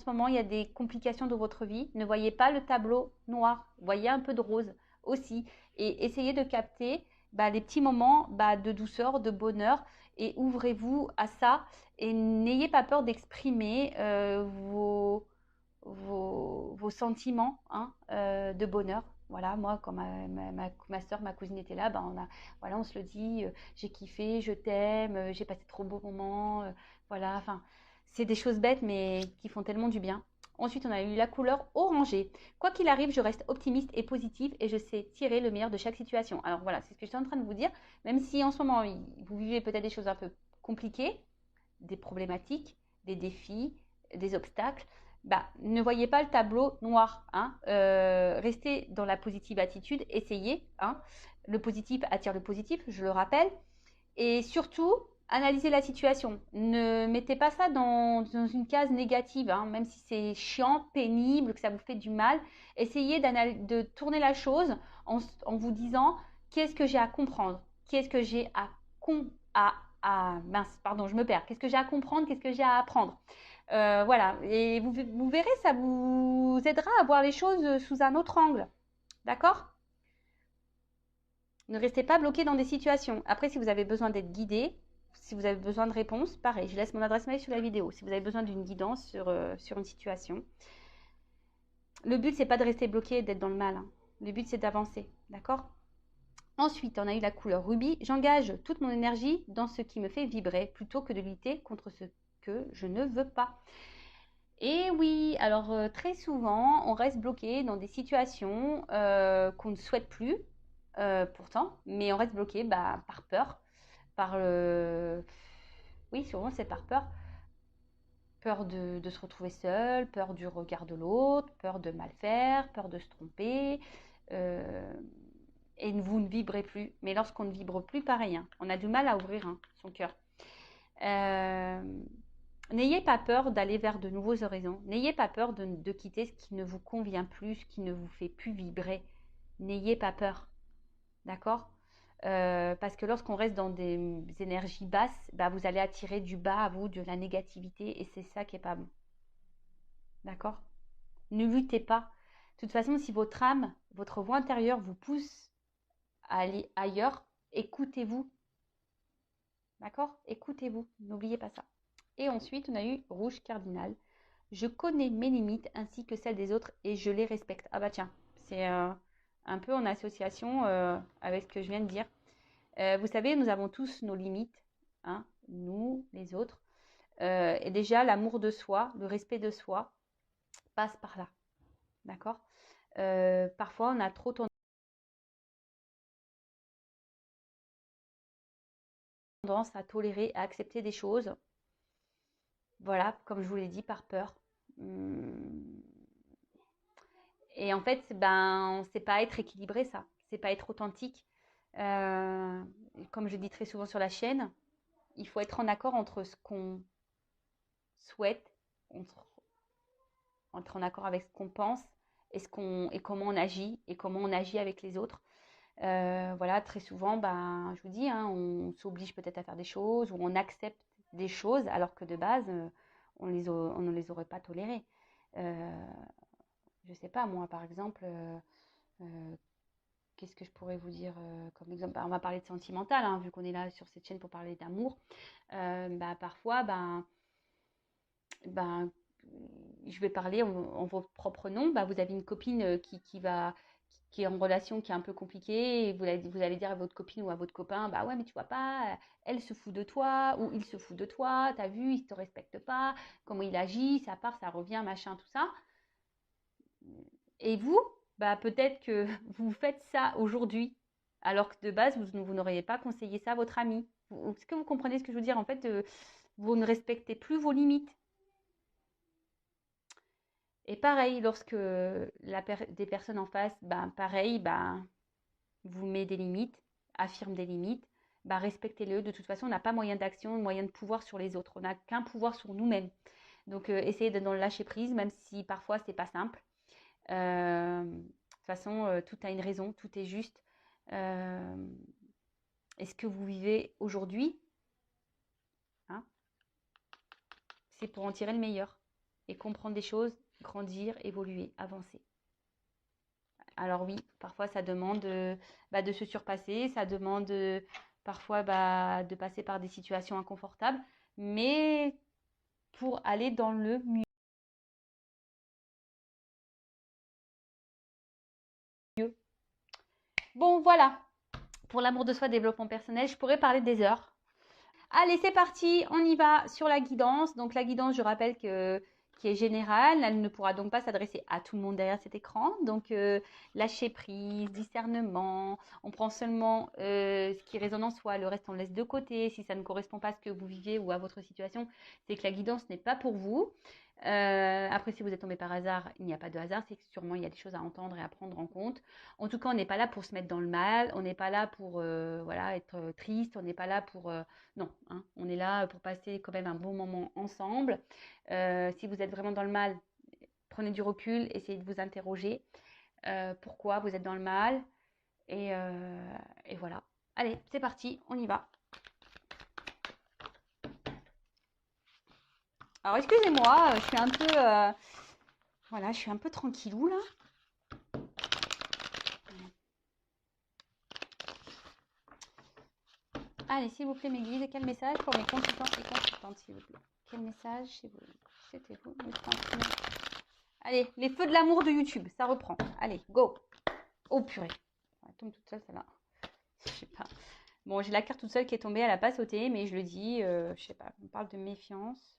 ce moment, il y a des complications dans votre vie, ne voyez pas le tableau noir, voyez un peu de rose aussi. Et essayez de capter les petits moments de douceur, de bonheur, et ouvrez-vous à ça. Et n'ayez pas peur d'exprimer vos sentiments de bonheur. Voilà, moi, quand ma soeur, ma cousine était là, voilà, on se le dit, j'ai kiffé, je t'aime, j'ai passé trop beaux moments, voilà, enfin, c'est des choses bêtes, mais qui font tellement du bien. Ensuite, on a eu la couleur orangée. Quoi qu'il arrive, je reste optimiste et positive et je sais tirer le meilleur de chaque situation. Alors voilà, c'est ce que je suis en train de vous dire. Même si en ce moment, vous vivez peut-être des choses un peu compliquées, des problématiques, des défis, des obstacles, ne voyez pas le tableau noir. Restez dans la positive attitude, essayez. Le positif attire le positif, je le rappelle. Et surtout, analysez la situation. Ne mettez pas ça dans une case négative, même si c'est chiant, pénible, que ça vous fait du mal. Essayez de tourner la chose en vous disant qu'est-ce que j'ai à comprendre, qu'est-ce que j'ai mince, pardon, je me perds. Qu'est-ce que j'ai à comprendre, qu'est-ce que j'ai à apprendre. Voilà, et vous verrez, ça vous aidera à voir les choses sous un autre angle. D'accord? Ne restez pas bloqué dans des situations. Après, si vous avez besoin d'être guidé, si vous avez besoin de réponses, pareil, je laisse mon adresse mail sur la vidéo. Si vous avez besoin d'une guidance sur une situation. Le but, c'est pas de rester bloqué et d'être dans le mal. Le but, c'est d'avancer. D'accord? Ensuite, on a eu la couleur rubis. J'engage toute mon énergie dans ce qui me fait vibrer plutôt que de lutter contre ce que je ne veux pas. Et oui, alors très souvent, on reste bloqué dans des situations qu'on ne souhaite plus, pourtant, mais on reste bloqué par peur, oui, souvent c'est par peur. Peur de se retrouver seul, peur du regard de l'autre, peur de mal faire, peur de se tromper. Et vous ne vibrez plus. Mais lorsqu'on ne vibre plus, pareil, on a du mal à ouvrir son cœur. N'ayez pas peur d'aller vers de nouveaux horizons. N'ayez pas peur de quitter ce qui ne vous convient plus, ce qui ne vous fait plus vibrer. N'ayez pas peur. D'accord? Parce que lorsqu'on reste dans des énergies basses, vous allez attirer du bas à vous, de la négativité, et c'est ça qui n'est pas bon. D'accord? Ne luttez pas. De toute façon, si votre âme, votre voix intérieure vous pousse à aller ailleurs, écoutez-vous. D'accord? Écoutez-vous. N'oubliez pas ça. Et ensuite, on a eu rouge cardinal. Je connais mes limites ainsi que celles des autres et je les respecte. Ah bah tiens, c'est un peu en association avec ce que je viens de dire. Vous savez, nous avons tous nos limites, nous, les autres. Et déjà, l'amour de soi, le respect de soi passe par là. D'accord? Parfois, on a trop tendance à tolérer, à accepter des choses. Voilà, comme je vous l'ai dit, par peur. Et en fait, c'est pas être équilibré, ça. C'est pas être authentique. Comme je dis très souvent sur la chaîne, il faut être en accord entre ce qu'on souhaite, entre en accord avec ce qu'on pense et comment on agit avec les autres. Voilà, très souvent, je vous dis, on s'oblige peut-être à faire des choses ou on accepte des choses alors que de base, on ne les aurait pas tolérées. Je sais pas, moi, par exemple, qu'est-ce que je pourrais vous dire comme exemple? On va parler de sentimental, vu qu'on est là sur cette chaîne pour parler d'amour. Parfois, je vais parler en votre propre nom. Vous avez une copine qui est en relation, qui est un peu compliquée, et vous allez dire à votre copine ou à votre copain, ouais, mais tu vois pas, elle se fout de toi, ou il se fout de toi, t'as vu, il te respecte pas, comment il agit, ça part, ça revient, machin, tout ça. Et vous, peut-être que vous faites ça aujourd'hui, alors que de base, vous n'auriez pas conseillé ça à votre ami. Est-ce que vous comprenez ce que je veux dire? En fait, vous ne respectez plus vos limites. Et pareil, lorsque des personnes en face, pareil, vous met des limites, affirme des limites, respectez-le. De toute façon, on n'a pas moyen d'action, moyen de pouvoir sur les autres. On n'a qu'un pouvoir sur nous-mêmes. Donc, essayez d'être dans le lâcher-prise, même si parfois, c'est pas simple. De toute façon, tout a une raison, tout est juste. Est-ce que vous vivez aujourd'hui, c'est pour en tirer le meilleur. et comprendre des choses, grandir, évoluer, avancer. Alors oui, parfois ça demande de se surpasser, ça demande parfois de passer par des situations inconfortables, mais pour aller dans le mieux. Bon, voilà, pour l'amour de soi, développement personnel, je pourrais parler des heures. Allez, c'est parti, on y va sur la guidance. Donc la guidance, je rappelle que qui est générale, elle ne pourra donc pas s'adresser à tout le monde derrière cet écran. Donc lâcher prise, discernement, on prend seulement ce qui résonne en soi, le reste on laisse de côté. Si ça ne correspond pas à ce que vous vivez ou à votre situation, c'est que la guidance n'est pas pour vous. Après, si vous êtes tombé par hasard, il n'y a pas de hasard, c'est que sûrement il y a des choses à entendre et à prendre en compte. En tout cas, on n'est pas là pour se mettre dans le mal, on n'est pas là pour voilà, être triste, on n'est pas là pour... non, hein, on est là pour passer quand même un bon moment ensemble. Si vous êtes vraiment dans le mal, prenez du recul, essayez de vous interroger. Pourquoi vous êtes dans le mal et voilà. Allez, c'est parti, on y va. Alors, excusez-moi, je suis un peu... voilà, je suis un peu tranquillou, là. Allez, s'il vous plaît, mes guides, quel message pour mes consultants et consultantes, s'il vous plaît? Quel message chez vous? C'était-vous me transmettre? Allez, les feux de l'amour de YouTube, ça reprend. Allez, go. Oh, purée. Elle tombe toute seule, celle-là. Je sais pas. Bon, j'ai la carte toute seule qui est tombée, elle n'a pas sauté, mais je le dis, je sais pas, on parle de méfiance.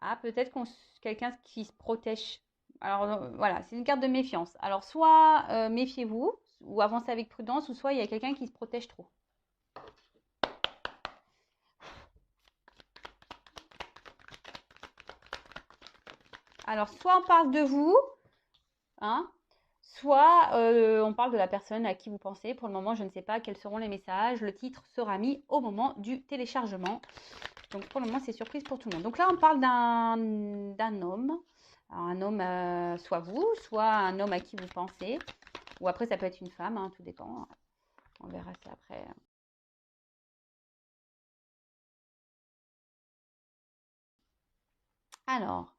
Ah, peut-être quelqu'un qui se protège. Alors, voilà, c'est une carte de méfiance. Alors, soit méfiez-vous, ou avancez avec prudence, ou soit il y a quelqu'un qui se protège trop. Alors, soit on parle de vous, hein, soit on parle de la personne à qui vous pensez. Pour le moment, je ne sais pas quels seront les messages. Le titre sera mis au moment du téléchargement. Donc, pour le moment, c'est surprise pour tout le monde. Donc là, on parle d'un homme. Alors, un homme, soit vous, soit un homme à qui vous pensez. Ou après, ça peut être une femme, hein, tout dépend. On verra ça après. Alors,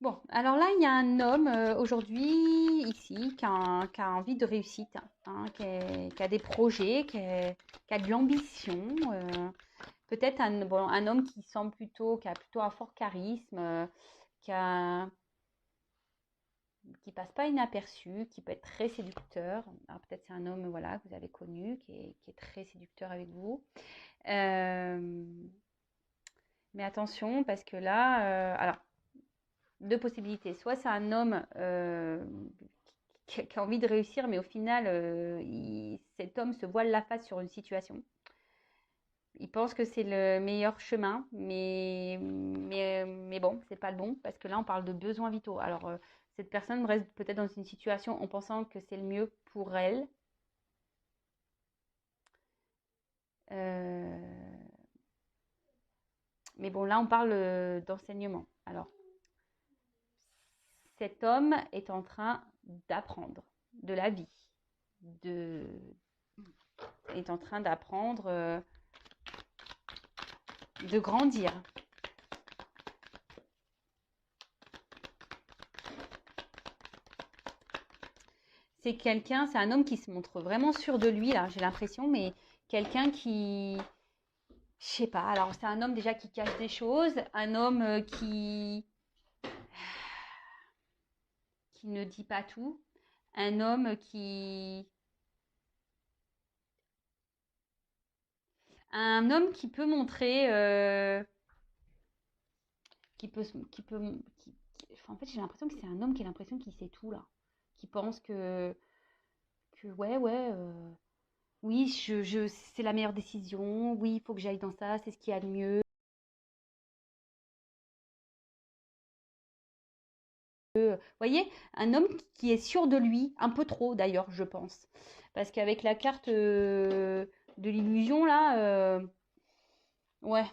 bon, alors là, il y a un homme aujourd'hui, ici, qui a envie de réussite, hein, qui a des projets, qui a de l'ambition. Peut-être un homme qui a plutôt un fort charisme, qui a, qui passe pas inaperçu, qui peut être très séducteur. Alors peut-être c'est un homme voilà, que vous avez connu, qui est très séducteur avec vous. Euh, mais attention, parce que là, alors, deux possibilités. Soit c'est un homme qui a envie de réussir, mais au final, cet homme se voile la face sur une situation. Il pense que c'est le meilleur chemin, mais bon, c'est pas le bon, parce que là, on parle de besoins vitaux. Alors, cette personne reste peut-être dans une situation en pensant que c'est le mieux pour elle. Euh, mais bon, là, on parle d'enseignement. Alors, cet homme est en train d'apprendre de la vie, de, est en train d'apprendre, de grandir. C'est quelqu'un, c'est un homme qui se montre vraiment sûr de lui, là, j'ai l'impression, mais quelqu'un qui, je sais pas, alors c'est un homme déjà qui cache des choses, un homme qui ne dit pas tout, un homme qui peut montrer, enfin, en fait, j'ai l'impression que c'est un homme qui a l'impression qu'il sait tout là, qui pense que ouais, oui, c'est la meilleure décision, oui, il faut que j'aille dans ça, c'est ce qu'il y a de mieux. Vous voyez, un homme qui est sûr de lui, un peu trop d'ailleurs, je pense. Parce qu'avec la carte de l'illusion, là, ouais,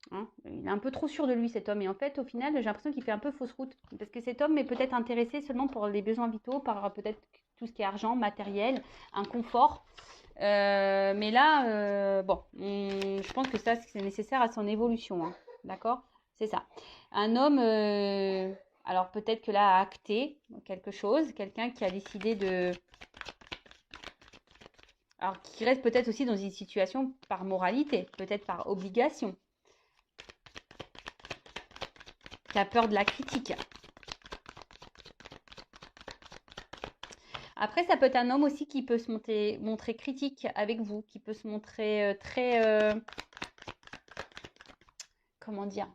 hein, il est un peu trop sûr de lui, cet homme. Et en fait, au final, j'ai l'impression qu'il fait un peu fausse route. Parce que cet homme est peut-être intéressé seulement pour les besoins vitaux, par peut-être tout ce qui est argent, matériel, un confort. Mais là, bon, je pense que ça, c'est nécessaire à son évolution, hein. D'accord? C'est ça. Un homme, alors peut-être que là, a acté quelque chose, quelqu'un qui a décidé de... Alors, qui reste peut-être aussi dans une situation par moralité, peut-être par obligation, qui a peur de la critique. Après, ça peut être un homme aussi qui peut se montrer critique avec vous, qui peut se montrer très... comment dire?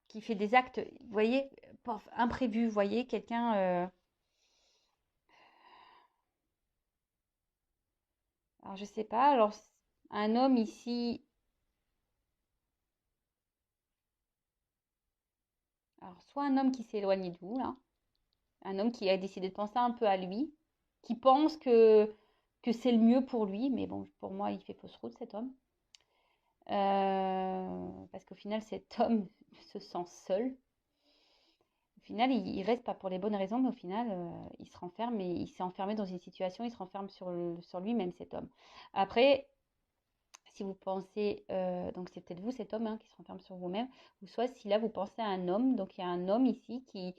Qui fait des actes, vous voyez, imprévus, vous voyez, quelqu'un... alors, je sais pas, alors, un homme ici... Alors, soit un homme qui s'est éloigné de vous, là, un homme qui a décidé de penser un peu à lui, qui pense que c'est le mieux pour lui, mais bon, pour moi, il fait fausse route, cet homme. Parce qu'au final, cet homme se sent seul. Au final, il reste pas pour les bonnes raisons, mais au final, il se renferme et il s'est enfermé dans une situation, il se renferme sur lui-même, cet homme. Après, si vous pensez, donc c'est peut-être vous, cet homme, hein, qui se renferme sur vous-même, ou soit si là, vous pensez à un homme, donc il y a un homme ici qui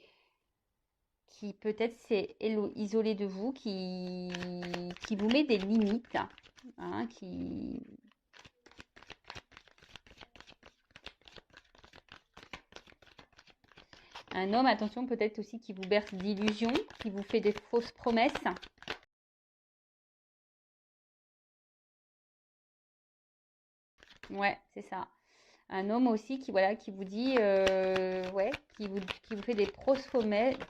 peut-être s'est isolé de vous, qui vous met des limites, hein, un homme, attention, peut-être aussi qui vous berce d'illusions, qui vous fait des fausses promesses. Ouais, c'est ça. Un homme aussi qui, voilà, qui vous dit, ouais, qui vous fait des fausses promesses.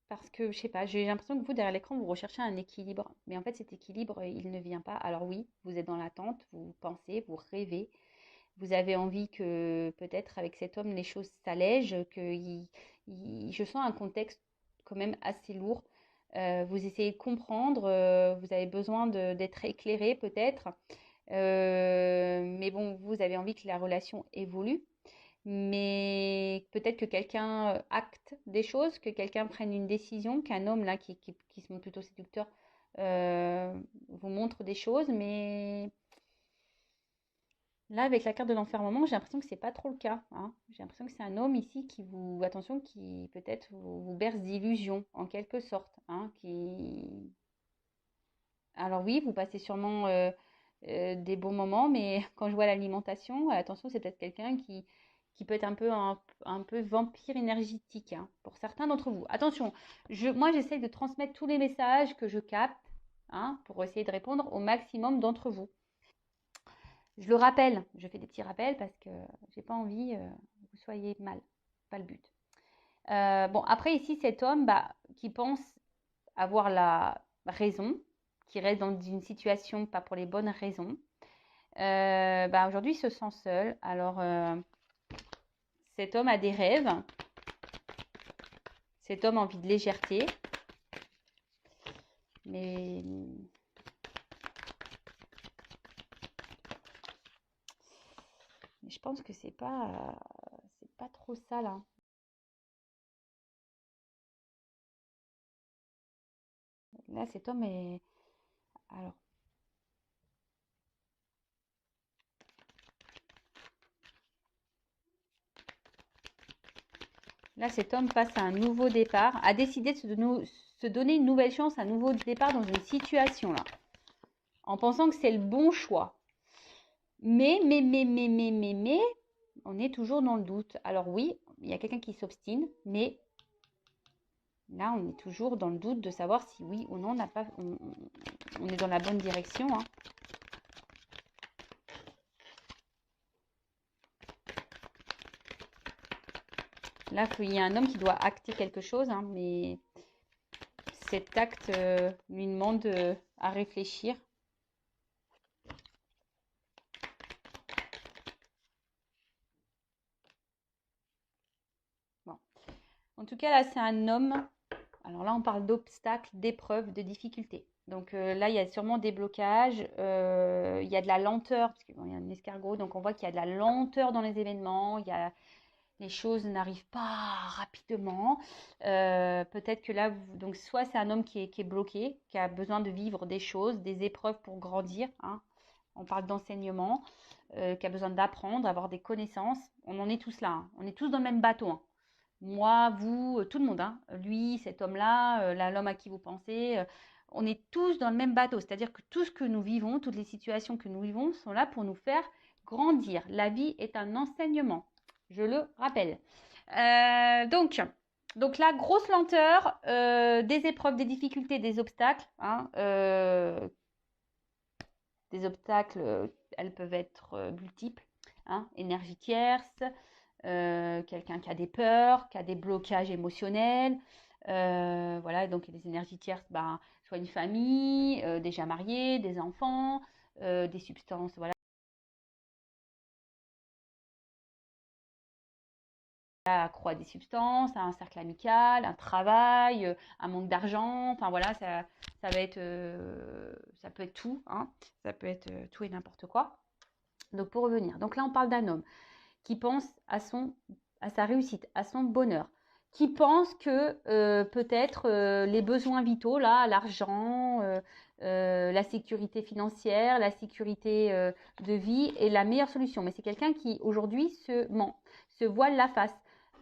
Parce que, je sais pas, j'ai l'impression que vous, derrière l'écran, vous recherchez un équilibre. Mais en fait, cet équilibre, il ne vient pas. Alors oui, vous êtes dans l'attente, vous pensez, vous rêvez. Vous avez envie que peut-être avec cet homme, les choses s'allègent, je sens un contexte quand même assez lourd. Vous essayez de comprendre, vous avez besoin d'être éclairé peut-être. Mais bon, vous avez envie que la relation évolue. Mais peut-être que quelqu'un acte des choses, que quelqu'un prenne une décision, qu'un homme là qui se montre plutôt séducteur euh, vous montre des choses, mais là, avec la carte de l'enfermement, j'ai l'impression que c'est pas trop le cas, hein. J'ai l'impression que c'est un homme ici qui vous, attention, qui peut-être vous berce d'illusions, en quelque sorte, hein, alors oui, vous passez sûrement des bons moments, mais quand je vois l'alimentation, attention, c'est peut-être quelqu'un qui peut être un peu vampire énergétique, hein, pour certains d'entre vous. Attention, moi, j'essaye de transmettre tous les messages que je capte, hein, pour essayer de répondre au maximum d'entre vous. Je le rappelle, je fais des petits rappels parce que j'ai pas envie que vous soyez mal, pas le but. Bon, après ici, cet homme qui pense avoir la raison, qui reste dans une situation pas pour les bonnes raisons, aujourd'hui il se sent seul. Alors, cet homme a des rêves, cet homme a envie de légèreté, mais je pense que c'est pas trop ça là. Là, cet homme est, alors, là, cet homme face à un nouveau départ, a décidé de se donner une nouvelle chance, un nouveau départ dans une situation là, en pensant que c'est le bon choix. Mais, on est toujours dans le doute. Alors oui, il y a quelqu'un qui s'obstine, mais là, on est toujours dans le doute de savoir si oui ou non on est dans la bonne direction, hein. Là, il y a un homme qui doit acter quelque chose, hein, mais cet acte lui demande à réfléchir. Bon. En tout cas, là, c'est un homme. Alors là, on parle d'obstacles, d'épreuves, de difficultés. Donc là, il y a sûrement des blocages. Il y a de la lenteur, parce qu'il y a un escargot, donc on voit qu'il y a de la lenteur dans les événements. Les choses n'arrivent pas rapidement. Peut-être que là, donc soit c'est un homme qui est bloqué, qui a besoin de vivre des choses, des épreuves pour grandir, hein. On parle d'enseignement, qui a besoin d'apprendre, avoir des connaissances. On en est tous là, hein. On est tous dans le même bateau, hein. Moi, vous, tout le monde, hein. Lui, cet homme-là, l'homme à qui vous pensez, on est tous dans le même bateau. C'est-à-dire que tout ce que nous vivons, toutes les situations que nous vivons sont là pour nous faire grandir. La vie est un enseignement, je le rappelle. Donc là, grosse lenteur, des épreuves, des difficultés, des obstacles, hein, des obstacles, elles peuvent être multiples, hein, énergie tierce, quelqu'un qui a des peurs, qui a des blocages émotionnels. Voilà, donc les énergies tierces, ben, soit une famille, déjà mariée, des enfants, des substances, voilà, accro des substances, un cercle amical, un travail, un manque d'argent, enfin voilà, ça va être, ça peut être tout, hein, ça peut être tout et n'importe quoi. Donc pour revenir, donc là on parle d'un homme qui pense à sa réussite, à son bonheur, qui pense que peut-être les besoins vitaux, là, l'argent, la sécurité financière, la sécurité de vie est la meilleure solution. Mais c'est quelqu'un qui aujourd'hui se ment, se voile la face.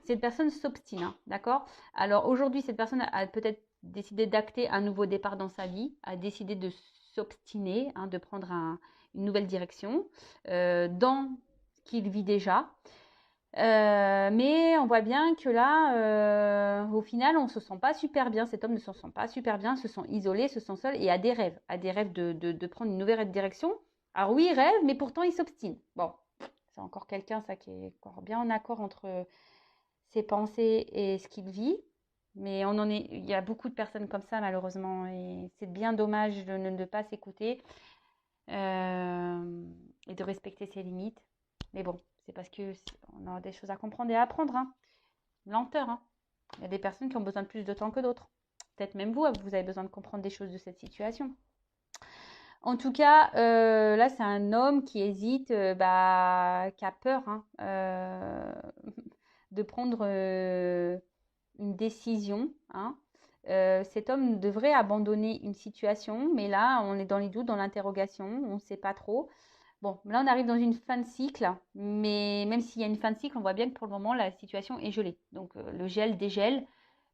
Cette personne s'obstine, hein, d'accord? Alors aujourd'hui, cette personne a peut-être décidé d'acter un nouveau départ dans sa vie, a décidé de s'obstiner, hein, de prendre une nouvelle direction dans ce qu'il vit déjà. Mais on voit bien que là, au final, on ne se sent pas super bien. Cet homme ne se sent pas super bien, se sent isolé, se sent seul et a des rêves de prendre une nouvelle direction. Alors oui, il rêve, mais pourtant il s'obstine. Bon, c'est encore quelqu'un, ça, qui est encore bien en accord entre ses pensées et ce qu'il vit. Mais il y a beaucoup de personnes comme ça, malheureusement, et c'est bien dommage de ne pas s'écouter et de respecter ses limites. Mais bon, c'est parce que on a des choses à comprendre et à apprendre, hein. Lenteur, hein. Il y a des personnes qui ont besoin de plus de temps que d'autres. Peut-être même vous, vous avez besoin de comprendre des choses de cette situation. En tout cas, là, c'est un homme qui hésite, qui a peur, hein, de prendre une décision, hein. Cet homme devrait abandonner une situation, mais là, on est dans les doutes, dans l'interrogation, on ne sait pas trop. Bon, là, on arrive dans une fin de cycle, mais même s'il y a une fin de cycle, on voit bien que pour le moment, la situation est gelée. Donc, le gel dégèle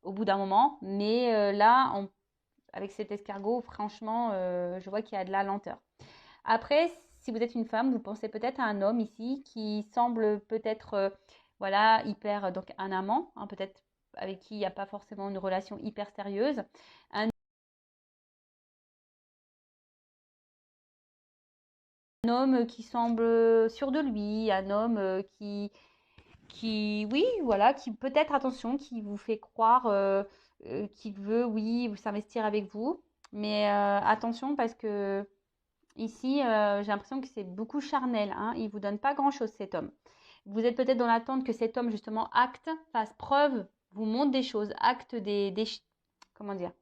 au bout d'un moment, mais là, avec cet escargot, franchement, je vois qu'il y a de la lenteur. Après, si vous êtes une femme, vous pensez peut-être à un homme ici qui semble peut-être, voilà, hyper, donc un amant, hein, peut-être avec qui il n'y a pas forcément une relation hyper sérieuse. Un homme qui semble sûr de lui, un homme oui, voilà, qui peut-être, attention, qui vous fait croire qu'il veut, oui, s'investir avec vous. Mais attention parce que ici, j'ai l'impression que c'est beaucoup charnel, hein. Il ne vous donne pas grand-chose, cet homme. Vous êtes peut-être dans l'attente que cet homme, justement, acte, fasse preuve, vous montre des choses, acte comment dire,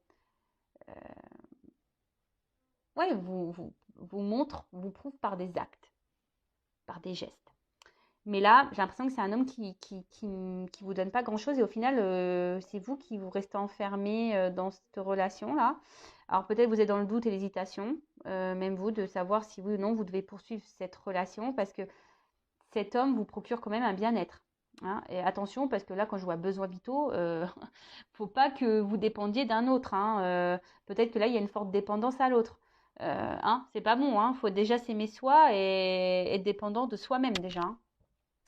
ouais, vous montre, vous prouve par des actes, par des gestes. Mais là, j'ai l'impression que c'est un homme qui vous donne pas grand-chose et au final, c'est vous qui vous restez enfermé dans cette relation-là. Alors peut-être vous êtes dans le doute et l'hésitation, même vous, de savoir si oui ou non vous devez poursuivre cette relation parce que cet homme vous procure quand même un bien-être, hein. Et attention, parce que là, quand je vois besoins vitaux, faut pas que vous dépendiez d'un autre, hein. Peut-être que là, il y a une forte dépendance à l'autre. Hein, c'est pas bon, hein. Faut déjà s'aimer soi et être dépendant de soi-même déjà, hein.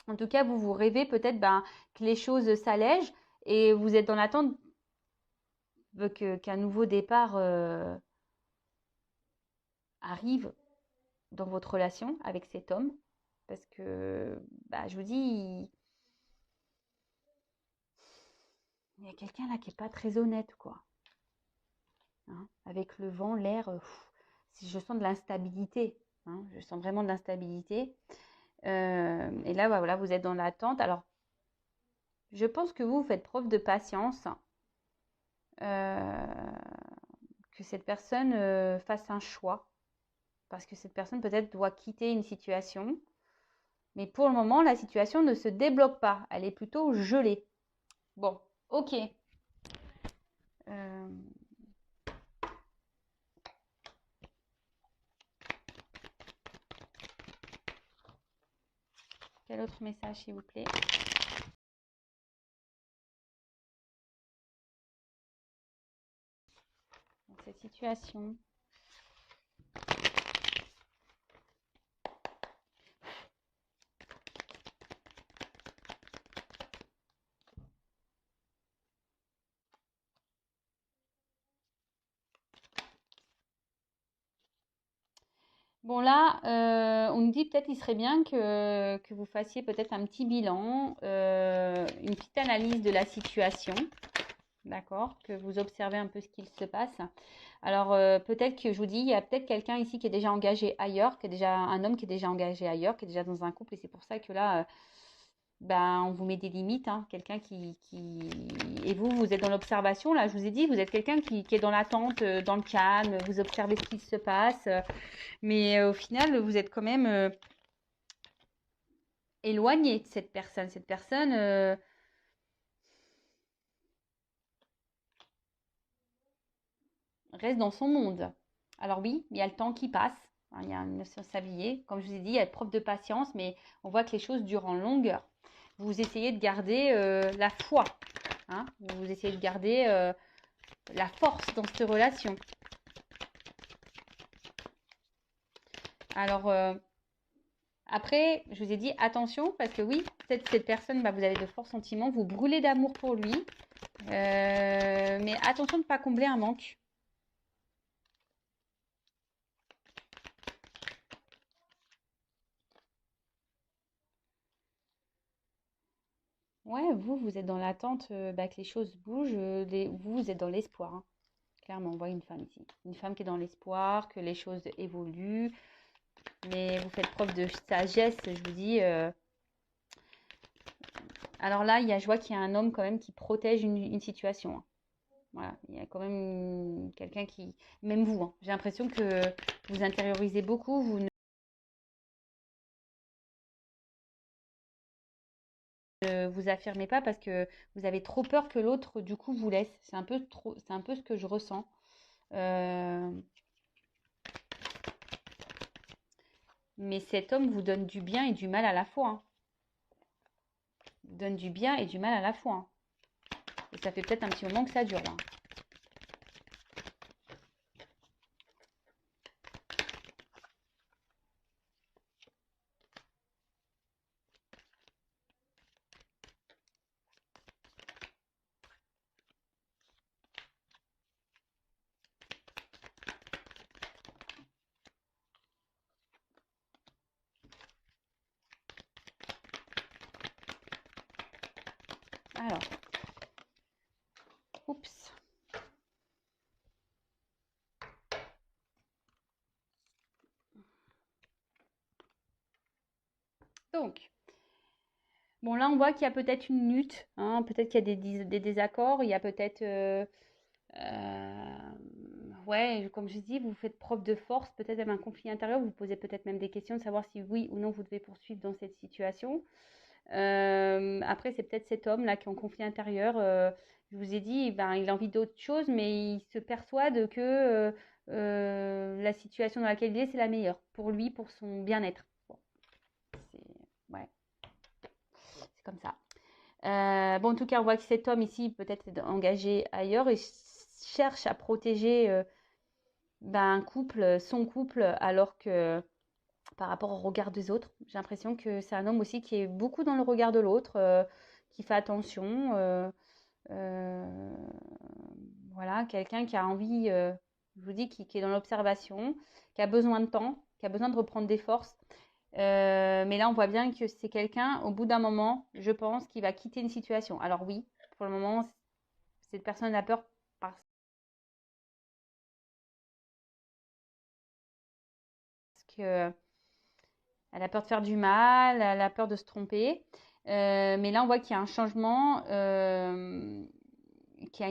En tout cas, vous rêvez peut-être que les choses s'allègent et vous êtes dans l'attente qu'un nouveau départ arrive dans votre relation avec cet homme. Parce que, je vous dis, il y a quelqu'un là qui n'est pas très honnête, quoi. Hein. Avec le vent, l'air, je sens de l'instabilité, hein. Je sens vraiment de l'instabilité. Et là, voilà, vous êtes dans l'attente. Alors, je pense que vous faites preuve de patience. que cette personne fasse un choix. Parce que cette personne peut-être doit quitter une situation. Mais pour le moment, la situation ne se débloque pas. Elle est plutôt gelée. Bon, ok. Euh, Quel autre message, s'il vous plaît? Dans cette situation. Bon là, on nous dit peut-être qu'il serait bien que vous fassiez peut-être un petit bilan, une petite analyse de la situation, d'accord? Que vous observez un peu ce qu'il se passe. Alors peut-être que je vous dis, il y a peut-être quelqu'un ici qui est déjà engagé ailleurs, qui est déjà un homme qui est déjà engagé ailleurs, qui est déjà dans un couple, et c'est pour ça que là, ben, on vous met des limites, hein. Quelqu'un Et vous êtes dans l'observation, là, je vous ai dit, vous êtes quelqu'un qui est dans l'attente, dans le calme, vous observez ce qui se passe, mais au final, vous êtes quand même éloigné de cette personne. Cette personne reste dans son monde. Alors oui, il y a le temps qui passe, hein, il y a une s'habiller. Comme je vous ai dit, il y a preuve de patience, mais on voit que les choses durent en longueur. Vous essayez de garder la foi, hein, vous essayez de garder la force dans cette relation. Alors, après, je vous ai dit attention parce que oui, peut-être cette personne, bah, vous avez de forts sentiments, vous brûlez d'amour pour lui, mais attention de ne pas combler un manque. Ouais, vous êtes dans l'attente bah, que les choses bougent, vous êtes dans l'espoir, hein. Clairement, on voit une femme ici. Une femme qui est dans l'espoir, que les choses évoluent, mais vous faites preuve de sagesse, je vous dis. Alors là, je vois qu'il y a un homme quand même qui protège une situation, hein. Voilà, il y a quand même quelqu'un qui, même vous, hein, j'ai l'impression que vous intériorisez beaucoup, vous ne vous affirmez pas parce que vous avez trop peur que l'autre, du coup, vous laisse. C'est un peu trop, c'est un peu ce que je ressens. Euh, mais cet homme vous donne du bien et du mal à la fois, hein. Vous donne du bien et du mal à la fois, hein. Et ça fait peut-être un petit moment que ça dure là. Alors, oups. Donc, bon, là, on voit qu'il y a peut-être une lutte, hein, peut-être qu'il y a des désaccords, il y a peut-être, ouais, comme je dis, vous faites preuve de force, peut-être même un conflit intérieur, vous vous posez peut-être même des questions de savoir si oui ou non vous devez poursuivre dans cette situation. Après, c'est peut-être cet homme-là qui est en conflit intérieur. Je vous ai dit, ben, il a envie d'autre chose, mais il se persuade que la situation dans laquelle il est, c'est la meilleure pour lui, pour son bien-être. Bon, ouais, c'est comme ça. Bon, en tout cas, on voit que cet homme ici peut-être est engagé ailleurs et cherche à protéger ben, un couple, son couple, alors que par rapport au regard des autres, j'ai l'impression que c'est un homme aussi qui est beaucoup dans le regard de l'autre, qui fait attention. Euh, voilà, quelqu'un qui a envie, je vous dis, qui est dans l'observation, qui a besoin de temps, qui a besoin de reprendre des forces. Mais là, on voit bien que c'est quelqu'un, au bout d'un moment, je pense, qui va quitter une situation. Alors oui, pour le moment, cette personne a peur parce que elle a peur de faire du mal, elle a peur de se tromper. Mais là, on voit qu'il y a un changement, qu'il y a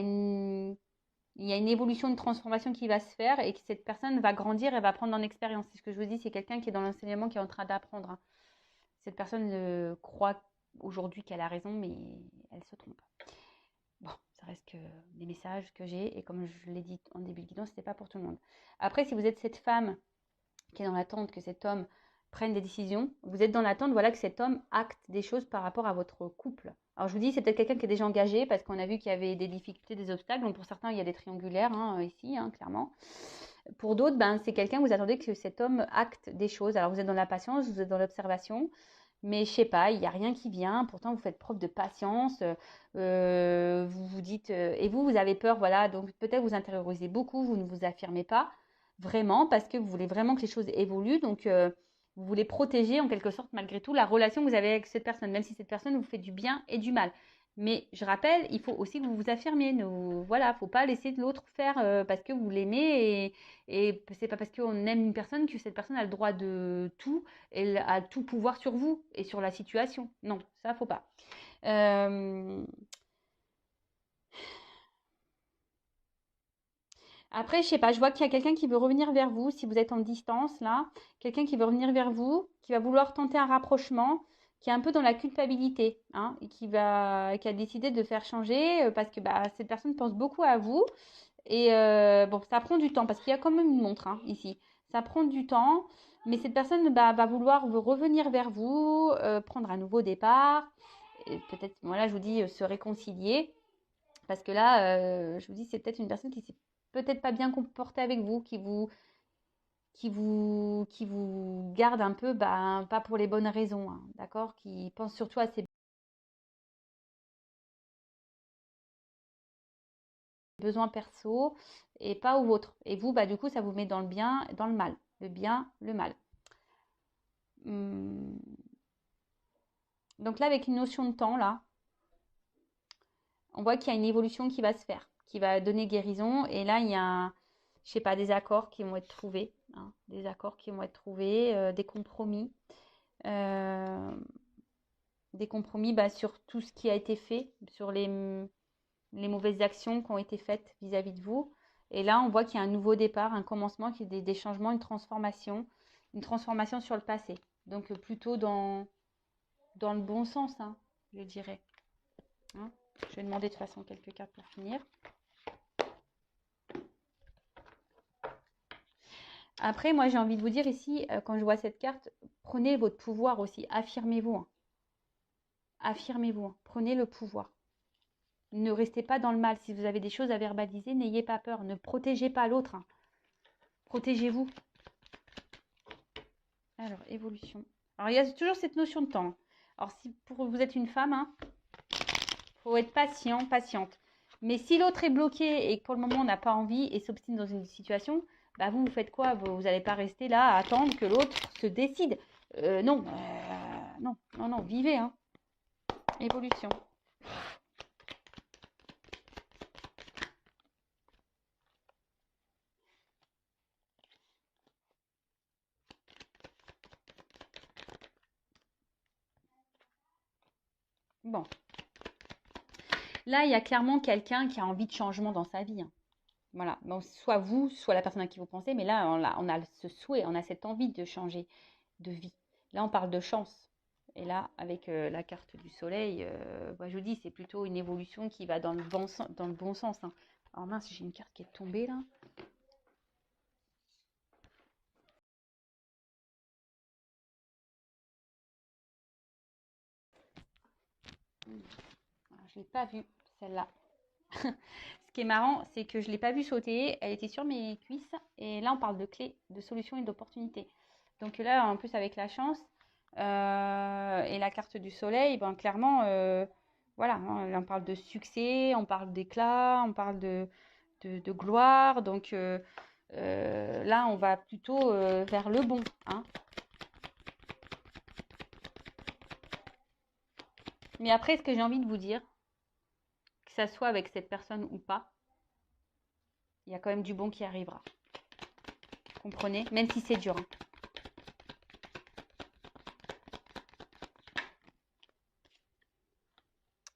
il y a une évolution, une transformation qui va se faire et que cette personne va grandir et va prendre en expérience. C'est ce que je vous dis, c'est quelqu'un qui est dans l'enseignement, qui est en train d'apprendre, hein. Cette personne croit aujourd'hui qu'elle a raison, mais elle se trompe. Bon, ça reste que des messages que j'ai, et comme je l'ai dit en début de guidon, ce n'était pas pour tout le monde. Après, si vous êtes cette femme qui est dans l'attente que cet homme prenne des décisions, vous êtes dans l'attente, voilà, que cet homme acte des choses par rapport à votre couple. Alors je vous dis, c'est peut-être quelqu'un qui est déjà engagé, parce qu'on a vu qu'il y avait des difficultés, des obstacles. Donc pour certains, il y a des triangulaires, hein, ici, hein, clairement. Pour d'autres, ben, c'est quelqu'un, vous attendez que cet homme acte des choses. Alors vous êtes dans la patience, vous êtes dans l'observation, mais je sais pas, il n'y a rien qui vient. Pourtant, vous faites preuve de patience. Vous vous dites, et vous avez peur, voilà. Donc peut-être vous intériorisez beaucoup, vous ne vous affirmez pas vraiment, parce que vous voulez vraiment que les choses évoluent. Donc vous voulez protéger en quelque sorte, malgré tout, la relation que vous avez avec cette personne, même si cette personne vous fait du bien et du mal. Mais je rappelle, il faut aussi que vous vous affirmiez. Voilà, il ne faut pas laisser l'autre faire parce que vous l'aimez, et c'est pas parce qu'on aime une personne que cette personne a le droit de tout, elle a tout pouvoir sur vous et sur la situation. Non, ça faut pas. Après, je sais pas, je vois qu'il y a quelqu'un qui veut revenir vers vous, si vous êtes en distance là, quelqu'un qui veut revenir vers vous, qui va vouloir tenter un rapprochement, qui est un peu dans la culpabilité, hein, et qui a décidé de faire changer parce que bah, cette personne pense beaucoup à vous. Et bon, ça prend du temps parce qu'il y a quand même une montre, hein, ici. Ça prend du temps, mais cette personne bah, va vouloir revenir vers vous, prendre un nouveau départ, et peut-être, voilà, je vous dis, se réconcilier. Parce que là, je vous dis, c'est peut-être une personne qui s'est peut-être pas bien comportée avec vous, qui vous garde un peu, bah, pas pour les bonnes raisons, hein, d'accord? Qui pense surtout à ses besoins perso et pas aux vôtres. Et vous, bah, du coup, ça vous met dans le bien et dans le mal. Le bien, le mal. Hum. Donc là, avec une notion de temps, là, on voit qu'il y a une évolution qui va se faire, qui va donner guérison. Et là, il y a, je sais pas, des accords qui vont être trouvés, hein, des accords qui vont être trouvés, euh, des compromis bah, sur tout ce qui a été fait, sur les mauvaises actions qui ont été faites vis-à-vis de vous. Et là, on voit qu'il y a un nouveau départ, un commencement, qu'il y a des changements, une transformation sur le passé. Donc plutôt dans le bon sens, hein, je dirais. Hein. Je vais demander de toute façon quelques cartes pour finir. Après, moi, j'ai envie de vous dire ici, quand je vois cette carte, prenez votre pouvoir aussi. Affirmez-vous, hein. Affirmez-vous, hein. Prenez le pouvoir. Ne restez pas dans le mal. Si vous avez des choses à verbaliser, n'ayez pas peur. Ne protégez pas l'autre, hein. Protégez-vous. Alors, évolution. Alors, il y a toujours cette notion de temps. Alors, si vous êtes une femme, hein, faut être patient, patiente. Mais si l'autre est bloqué et que pour le moment on n'a pas envie et s'obstine dans une situation, bah vous faites quoi? Vous n'allez pas rester là à attendre que l'autre se décide. Non, non, non, non, vivez, hein. Évolution. Bon. Là, il y a clairement quelqu'un qui a envie de changement dans sa vie, hein. Voilà. Bon, soit vous, soit la personne à qui vous pensez, mais là, on a ce souhait, on a cette envie de changer de vie. Là, on parle de chance. Et là, avec la carte du soleil, bah, je vous dis, c'est plutôt une évolution qui va dans le bon sens, hein. Alors mince, j'ai une carte qui est tombée là. Alors, je ne l'ai pas vue, celle-là. Ce qui est marrant, c'est que je ne l'ai pas vue sauter. Elle était sur mes cuisses. Et là, on parle de clés, de solutions et d'opportunités. Donc là, en plus, avec la chance et la carte du soleil, ben, clairement, voilà, hein, on parle de succès, on parle d'éclat, on parle de gloire. Donc là, on va plutôt vers le bon, hein. Mais après, ce que j'ai envie de vous dire, que ça soit avec cette personne ou pas, il y a quand même du bon qui arrivera. Vous comprenez? Même si c'est dur, hein.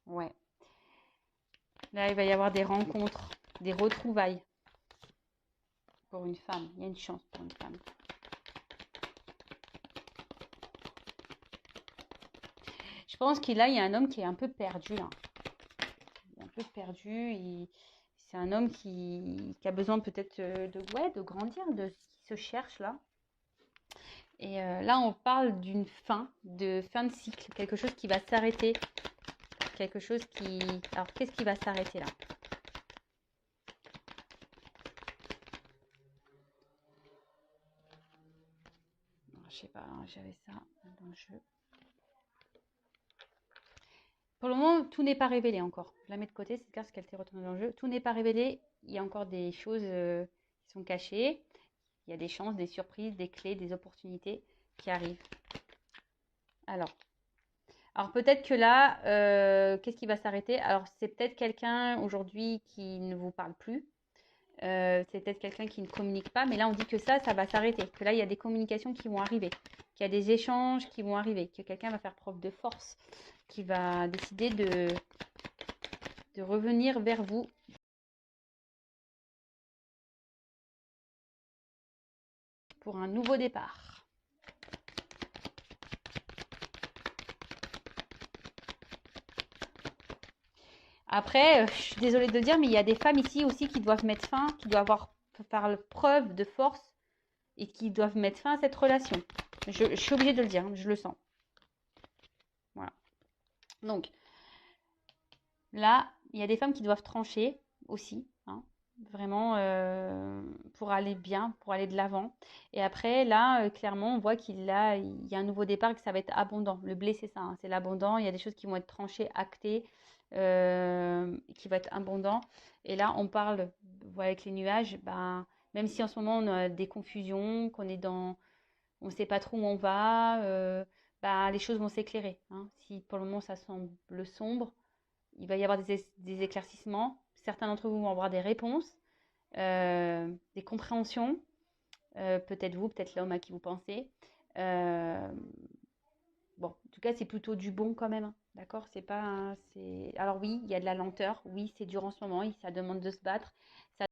Ouais. Là, il va y avoir des rencontres. des retrouvailles pour une femme. Il y a une chance pour une femme. Je pense qu'il y a un homme qui est un peu perdu là. Il est un peu perdu. C'est un homme qui a besoin peut-être de grandir, qui se cherche là. Et là, on parle d'une de fin de cycle, quelque chose qui va s'arrêter. Quelque chose qui... Alors, qu'est-ce qui va s'arrêter là? Je sais pas, j'avais ça dans le jeu. Pour le moment, tout n'est pas révélé encore. Je la mets de côté, cette carte, ce qu'elle était retournée dans le jeu. Tout n'est pas révélé. Il y a encore des choses qui sont cachées. Il y a des chances, des surprises, des clés, des opportunités qui arrivent. Alors peut-être que là, qu'est-ce qui va s'arrêter? Alors, c'est peut-être quelqu'un aujourd'hui qui ne vous parle plus. C'est peut-être quelqu'un qui ne communique pas. Mais là, on dit que ça va s'arrêter. Que là, il y a des communications qui vont arriver. Qu'il y a des échanges qui vont arriver. Que quelqu'un va faire preuve de force. Qui va décider de revenir vers vous. Pour un nouveau départ. Après, je suis désolée de le dire, mais il y a des femmes ici aussi qui doivent mettre fin, qui doivent faire preuve de force et qui doivent mettre fin à cette relation. Je suis obligée de le dire, je le sens. Voilà. Donc, là, il y a des femmes qui doivent trancher aussi, hein, vraiment pour aller bien, pour aller de l'avant. Et après, là, clairement, on voit il y a un nouveau départ, que ça va être abondant. Le blé, c'est ça, hein, c'est l'abondant. Il y a des choses qui vont être tranchées, actées, qui vont être abondant. Et là, on parle, voilà, avec les nuages, ben, même si en ce moment on a des confusions, on ne sait pas trop où on va, ben, les choses vont s'éclairer, hein. Si pour le moment ça semble sombre, il va y avoir des éclaircissements. Certains d'entre vous vont avoir des réponses, des compréhensions. Peut-être vous, peut-être l'homme à qui vous pensez. Bon, en tout cas, c'est plutôt du bon quand même, hein. D'accord? C'est pas. Alors oui, il y a de la lenteur. Oui, c'est dur en ce moment. Ça demande de se battre. Ça